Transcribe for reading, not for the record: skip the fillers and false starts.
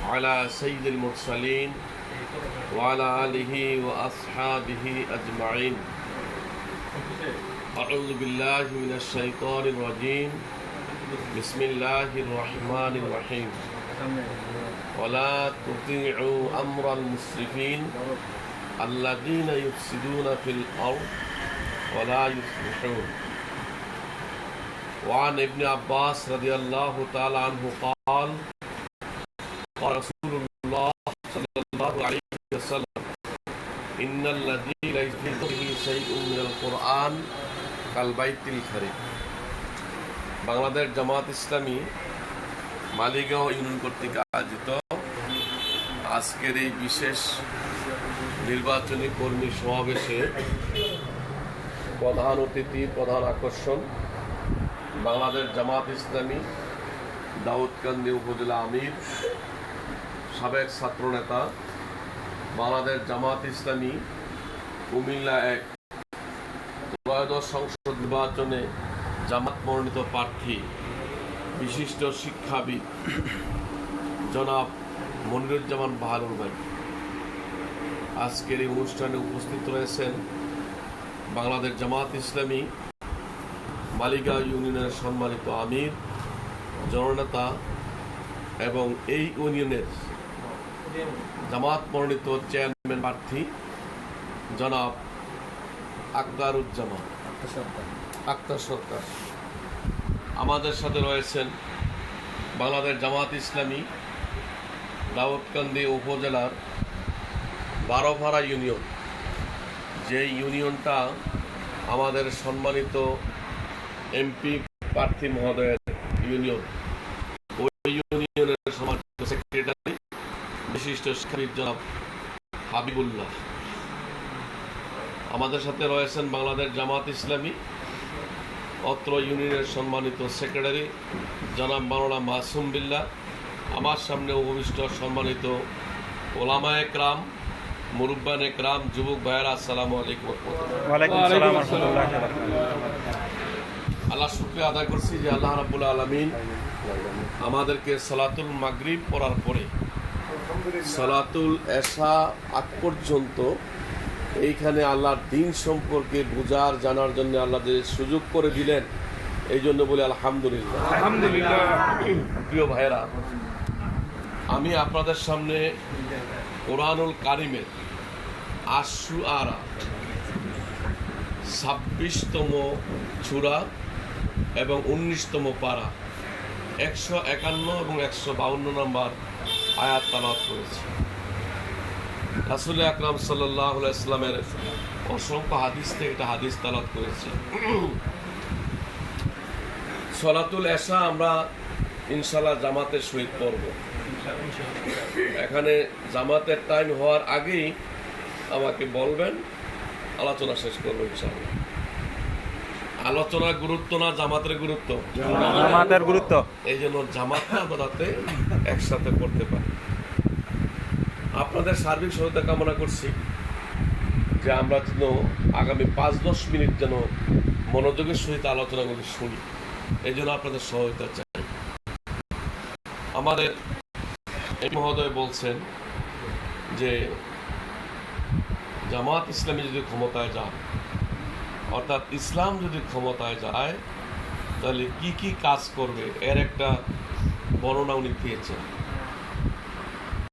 على سيد المرسلين وعلى آله وأصحابه أجمعين. أعوذ بالله من الشيطان الرجيم. بسم الله الرحمن الرحيم. ولا تطيعوا أمر المسرفين الذين يفسدون في الأرض ولا يصلحون. وعن ابن عباس رضي الله تعالى عنه قال قال رسول الله صلى الله عليه وسلم إن الذي ليس فيه شيء من القرآن كالبيت الخريف. Bangladesh Jamaat Islami Maligaon union কর্তৃক আয়োজিত আজকের এই বিশেষ নির্বাচনী কর্মী সমাবেশে প্রধান অতিথি, প্রধান আকর্ষণ বাংলাদেশ জামাত ইসলামী দাউদকান্দি উপজেলা আমির, সাবেক ছাত্রনেতা, বাংলাদেশ জামাত ইসলামী কুমিল্লা ১ ত্রয়োদশ সংসদ নির্বাচনে জামাত মনোনীত প্রার্থী বিশিষ্ট শিক্ষাবিদ জনাব মনিরুজ্জামান বাহালুর ভাই। আজকের এই অনুষ্ঠানে উপস্থিত রয়েছেন বাংলাদেশ জামাত ইসলামী মালিগাঁও ইউনিয়নের সম্মানিত আমির, জননেতা এবং এই ইউনিয়নের জামাত মনোনীত চেয়ারম্যান প্রার্থী জনাব আক্তার সরকার। আমাদের সাথে রয়েছেন বাংলাদেশ জামাত ইসলামী দাউদকান্দি উপজেলার বারোভাড়া ইউনিয়ন, যে ইউনিয়নটা আমাদের সম্মানিত এমপি প্রার্থী মহোদয়ের ইউনিয়ন। ওই ইউনিয়নের সম্মানিত সেক্রেটারি বিশিষ্ট শিক্ষাবিদ জনাব হাবিবুল্লাহ। আমাদের সাথে রয়েছেন বাংলাদেশ জামাত ইসলামী অত্র ইউনিয়নের সম্মানিত সেক্রেটারি জনাব মাওলানা মাসুম বিল্লাহ। আমার সামনে উপবিষ্ট সম্মানিত ওলামায়ে কেরাম, মুরব্বানে কেরাম, যুবক ভাইয়েরা, আসসালামু আলাইকুম। আল্লাহ শুকরিয়া আদায় করছি যে আল্লাহ রাব্বুল আলামিন আমাদেরকে সালাতুল মাগরিব পড়ার পরে সালাতুল এশা আগ পর্যন্ত এইখানে আল্লাহর দ্বীন সম্পর্কে বোঝার জানার জন্য আল্লাহ যে সুযোগ করে দিলেন, এই জন্য বলি আলহামদুলিল্লাহ। প্রিয় ভাইয়েরা, আমি আপনাদের সামনে কোরআনুল কারিমের আশ-শুআরা ২৬তম সূরা এবং ১৯তম পারা ১৫১ এবং ১৫২ নম্বর আয়াত তেলাওয়াত করেছি। রাসূল আকরাম সাল্লাল্লাহু আলাইহি ওয়াসাল্লামের অসংখ্য হাদিস থেকে একটা হাদিস তেলাওয়াত করেছি। সলাতুল এশা আমরা ইনশাআল্লাহ জামাতের সহিত পড়ব। এখানে জামাতের টাইম হওয়ার আগেই আমাকে বলবেন, আলোচনা শেষ করবো ইনশাআল্লাহ। আলোচনার গুরুত্ব না জামাতের গুরুত্ব? জামাতের গুরুত্ব। এই জন্য জামাতটা আমরা একসাথে পড়তে পারি। আপনাদের সার্বিক সহায়তা কামনা করছি যে আমরা যেন আগামী ৫-১০ মিনিট যেন মনোযোগের সহিত আলোচনাগুলি শুনি, এই জন্য আপনাদের সহায়তা চাই। আমাদের এই মহোদয় বলছেন যে জামাত ইসলামী যদি ক্ষমতায় যায়, অর্থাৎ ইসলাম যদি ক্ষমতায় যায়, তাহলে কি কি কাজ করবে এর একটা বর্ণনা উনি দিয়েছেন।